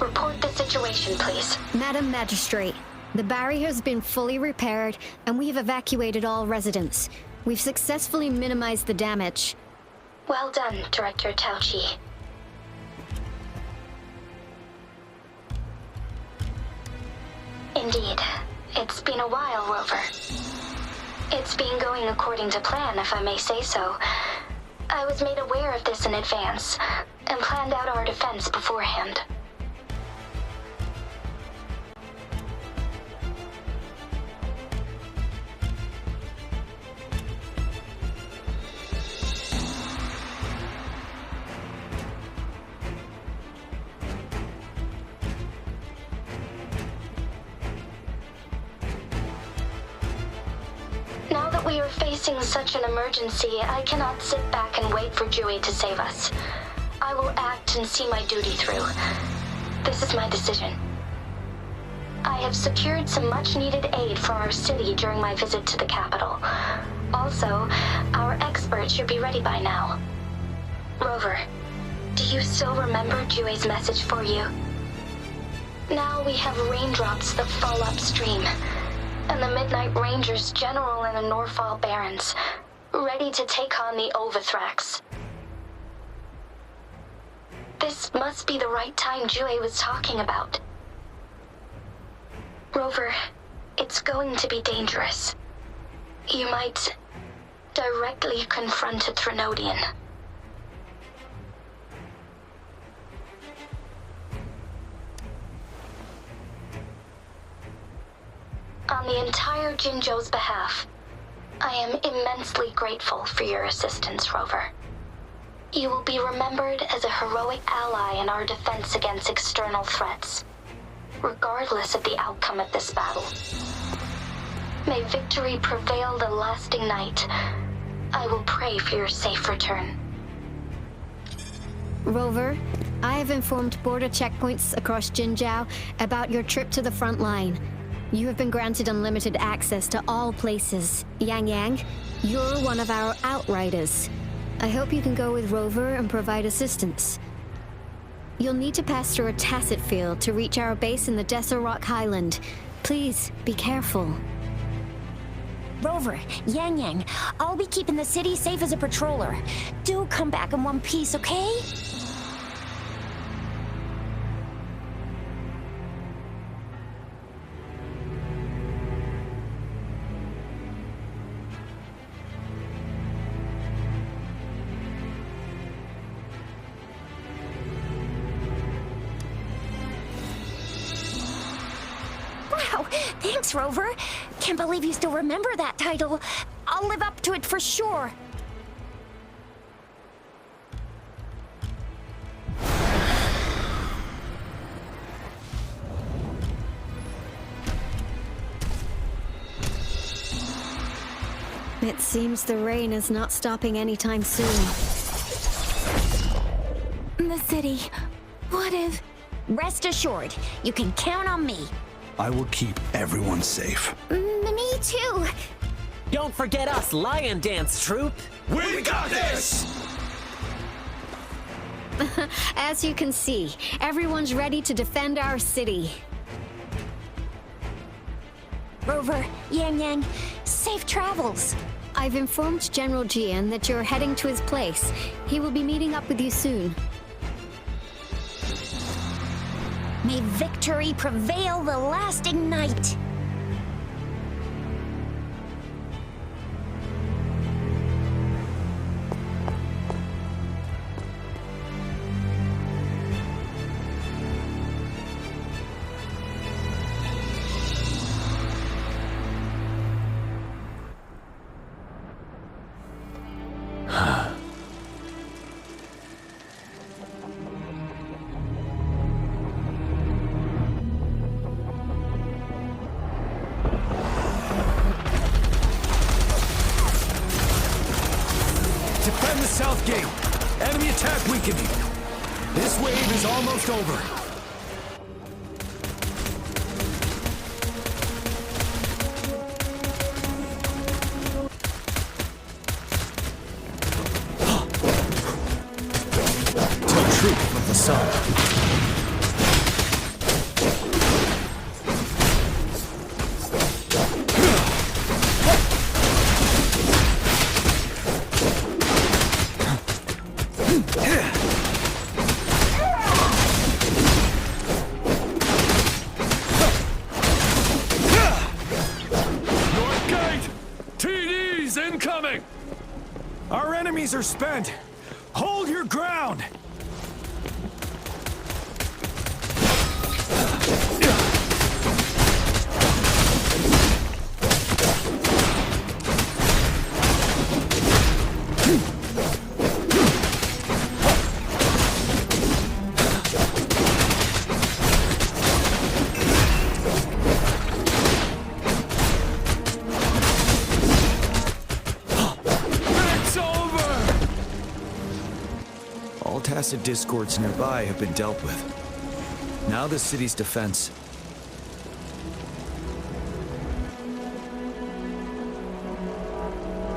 Report the situation, please. Madam Magistrate, the barrier has been fully repaired, and we've evacuated all residents. We've successfully minimized the damage. Well done, Director Tauchi. Indeed. It's been a while, Rover. It's been going according to plan, if I may say so. I was made aware of this in advance, and planned out our defense beforehand. Now that we are facing such an emergency, I cannot sit back and wait for Dewey to save us. I will act and see my duty through. This is my decision. I have secured some much-needed aid for our city during my visit to the capital. Also, our experts should be ready by now. Rover, do you still remember Dewey's message for you? Now we have raindrops that fall upstream, and the Midnight Rangers General in the Norfall Barrens, ready to take on the Overthrax. This must be the right time Dewey was talking about. Rover, it's going to be dangerous. You might directly confront a Threnodian. On the entire Jinzhou's behalf, I am immensely grateful for your assistance, Rover. You will be remembered as a heroic ally in our defense against external threats, regardless of the outcome of this battle. May victory prevail the lasting night. I will pray for your safe return. Rover, I have informed border checkpoints across Jinzhou about your trip to the front line. You have been granted unlimited access to all places. Yang Yang, you're one of our outriders. I hope you can go with Rover and provide assistance. You'll need to pass through a tacit field to reach our base in the Desert Rock Highland. Please, be careful. Rover, Yang Yang, I'll be keeping the city safe as a patroller. Do come back in one piece, okay? Wow, thanks, Rover. Can't believe you still remember that title. I'll live up to it for sure. It seems the rain is not stopping anytime soon. The city. What if... Rest assured, you can count on me. I will keep everyone safe. Me too. Don't forget us, Lion Dance Troupe! We got this! As you can see, everyone's ready to defend our city. Rover, Yang Yang, safe travels. I've informed General Jian that you're heading to his place. He will be meeting up with you soon. May victory prevail the lasting night. Defend the south gate! Enemy attack weakening! This wave is almost over. Tell troop of the sun. Incoming! Our enemies are spent! Hold your ground! All tacit discords nearby have been dealt with. Now the city's defense.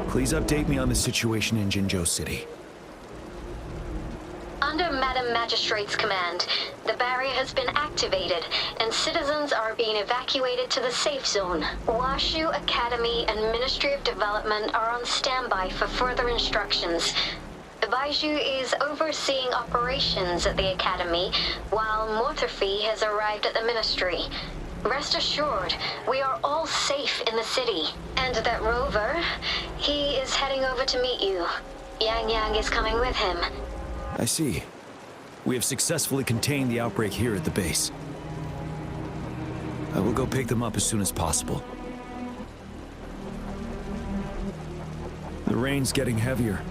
Please update me on the situation in Jinzhou City. Under Madam Magistrate's command, the barrier has been activated, and citizens are being evacuated to the safe zone. Washu Academy and Ministry of Development are on standby for further instructions. Baiju is overseeing operations at the Academy, while Mortherfee has arrived at the Ministry. Rest assured, we are all safe in the city. And that Rover, he is heading over to meet you. Yang Yang is coming with him. I see. We have successfully contained the outbreak here at the base. I will go pick them up as soon as possible. The rain's getting heavier.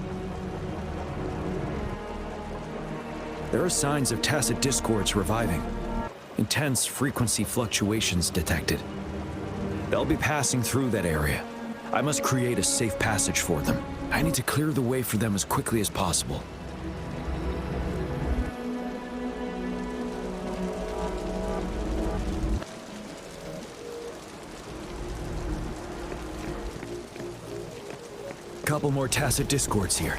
There are signs of tacit discords reviving. Intense frequency fluctuations detected. They'll be passing through that area. I must create a safe passage for them. I need to clear the way for them as quickly as possible. Couple more tacit discords here.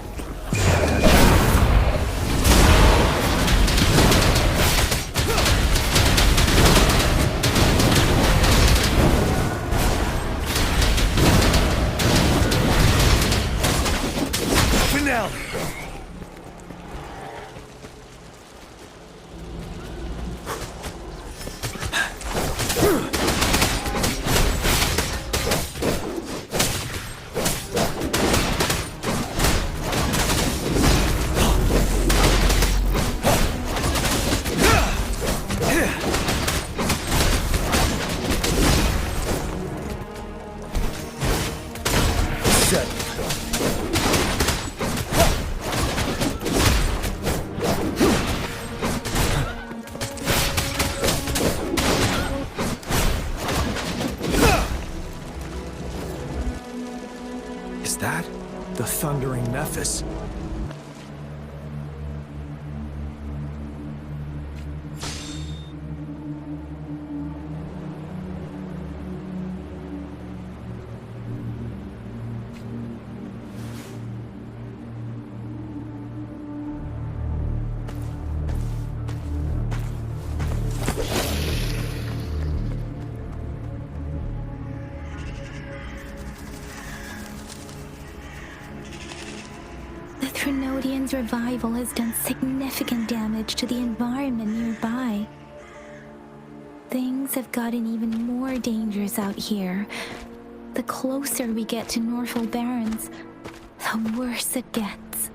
Finale! Is that the thundering Memphis? Trinodian's revival has done significant damage to the environment nearby. Things have gotten even more dangerous out here. The closer we get to Norfolk Barrens, the worse it gets.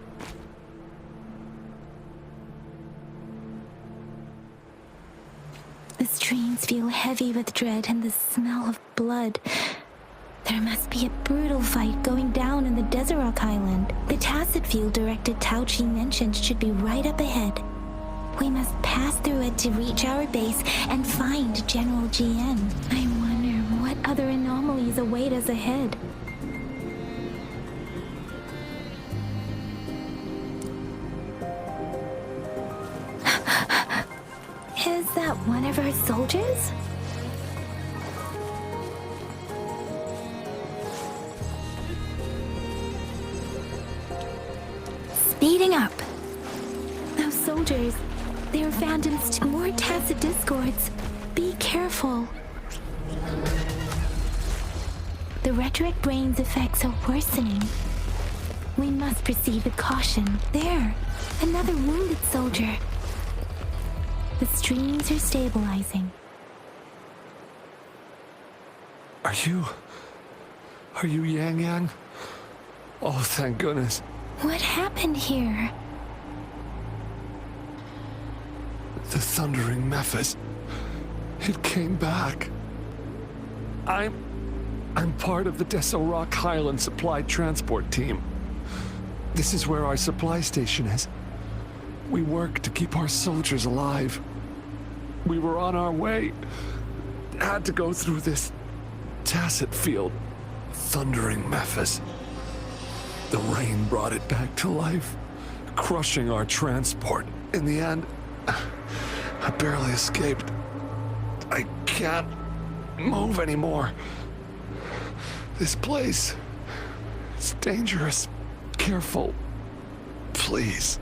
The streams feel heavy with dread and the smell of blood. There must be a brutal fight going down in the Desert Island. The Tacit field Director Tauchi mentioned should be right up ahead. We must pass through it to reach our base and find General GN. I wonder what other anomalies await us ahead. Is that one of our soldiers? Speeding up. Those soldiers, they're phantoms, more Tacit discords. Be careful. The retroact rain's effects are worsening. We must proceed with caution. There, another wounded soldier. The streams are stabilizing. Are you Yang Yang? Oh, thank goodness. What happened here? The Thundering Mephis. It came back. I'm part of the Deso Rock Highland Supply Transport Team. This is where our supply station is. We work to keep our soldiers alive. We were on our way. Had to go through this Tacit field. Thundering Mephis. The rain brought it back to life, crushing our transport. In the end, I barely escaped. I can't move anymore. This place, it's dangerous. Careful, please.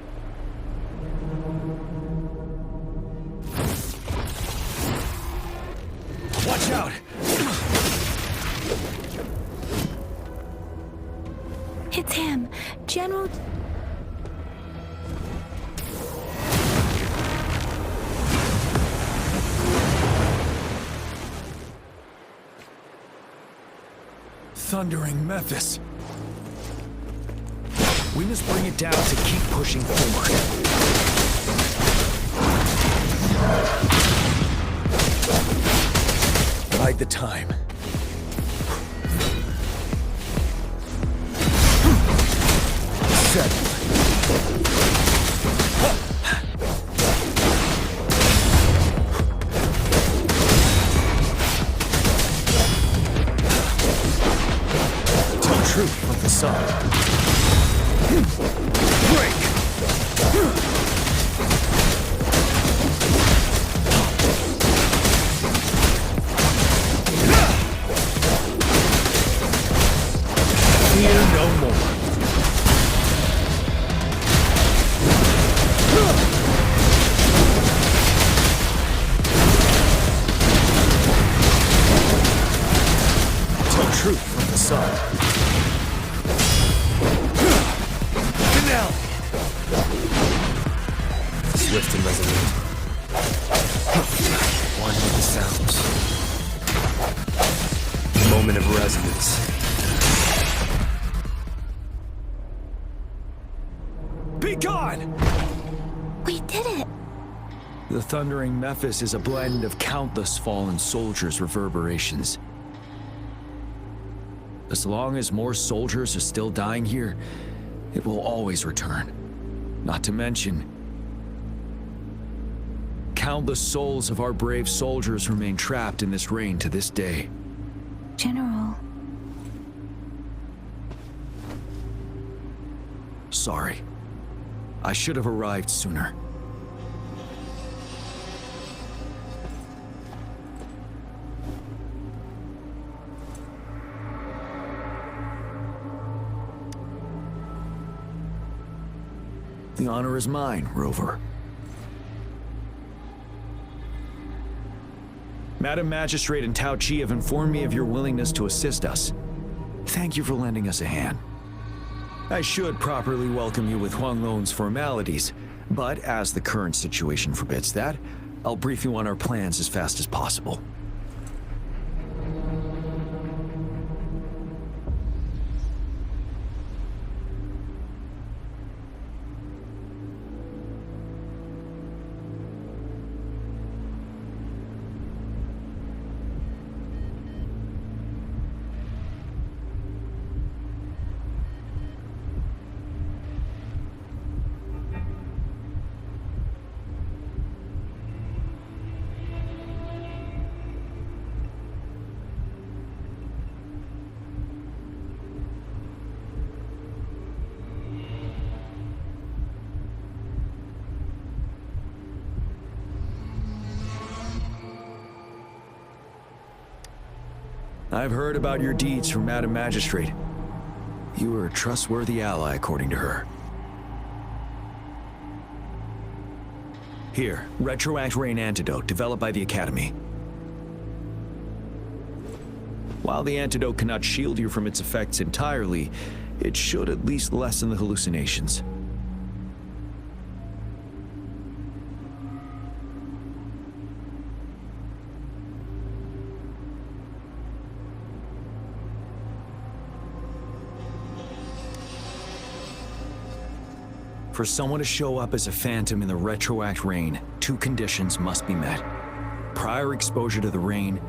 Watch out! It's him, General... Thundering Mephis. We must bring it down to keep pushing forward. Bide the time. Settle. Tell truth from the sun. Break! Fear no more. Tell truth from the sun. Finale! Swift and resolute. One with the sounds. Moment of resonance. Be gone! We did it! The Thundering Mephis is a blend of countless fallen soldiers' reverberations. As long as more soldiers are still dying here, it will always return. Not to mention, countless souls of our brave soldiers remain trapped in this rain to this day. General. Sorry. I should have arrived sooner. The honor is mine, Rover. Madam Magistrate and Tao Chi have informed me of your willingness to assist us. Thank you for lending us a hand. I should properly welcome you with Huang Lon's formalities, but as the current situation forbids that, I'll brief you on our plans as fast as possible. I've heard about your deeds from Madam Magistrate. You were a trustworthy ally, according to her. Here, Retroact Rain Antidote, developed by the Academy. While the antidote cannot shield you from its effects entirely, it should at least lessen the hallucinations. For someone to show up as a phantom in the Retroact Rain, 2 conditions must be met. Prior exposure to the rain,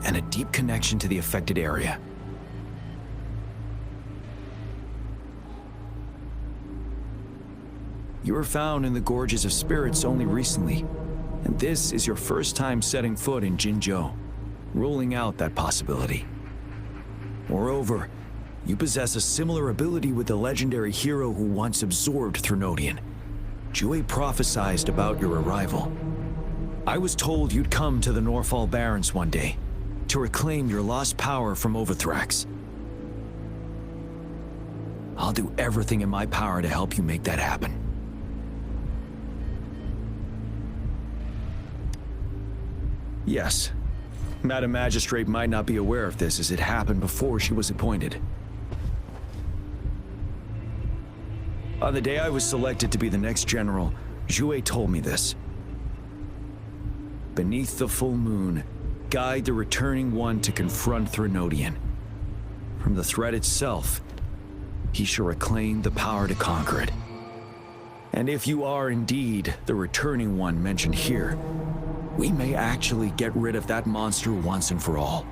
and a deep connection to the affected area. You were found in the Gorges of Spirits only recently, and this is your first time setting foot in Jinzhou, ruling out that possibility. Moreover, you possess a similar ability with the legendary hero who once absorbed Threnodian. Jue prophesied about your arrival. I was told you'd come to the Norfall Barrens one day, to reclaim your lost power from Overthrax. I'll do everything in my power to help you make that happen. Yes, Madam Magistrate might not be aware of this as it happened before she was appointed. On the day I was selected to be the next general, Jue told me this. Beneath the full moon, guide the returning one to confront Threnodian. From the threat itself, he shall reclaim the power to conquer it. And if you are indeed the returning one mentioned here, we may actually get rid of that monster once and for all.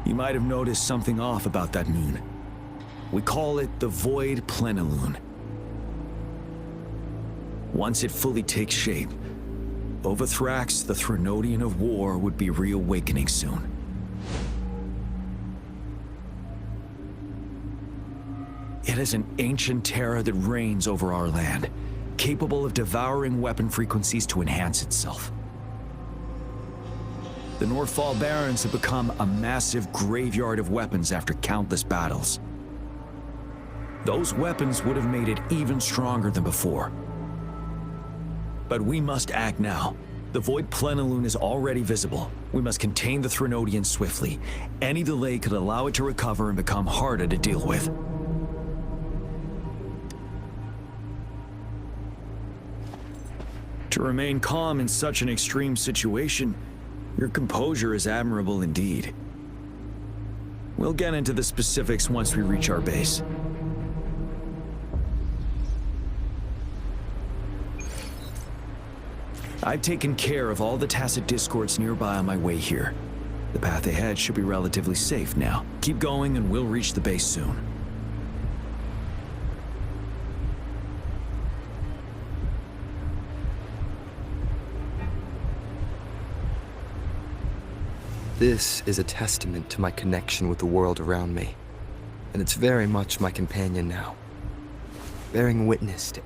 You might have noticed something off about that moon. We call it the Void Plenilune. Once it fully takes shape, Overthrax, the Threnodian of War, would be reawakening soon. It is an ancient terror that reigns over our land, capable of devouring weapon frequencies to enhance itself. The Norfall Barrens have become a massive graveyard of weapons after countless battles. Those weapons would have made it even stronger than before. But we must act now. The Void Plenilune is already visible. We must contain the Threnodian swiftly. Any delay could allow it to recover and become harder to deal with. To remain calm in such an extreme situation, your composure is admirable indeed. We'll get into the specifics once we reach our base. I've taken care of all the tacit discords nearby on my way here. The path ahead should be relatively safe now. Keep going and we'll reach the base soon. This is a testament to my connection with the world around me, and it's very much my companion now, bearing witness to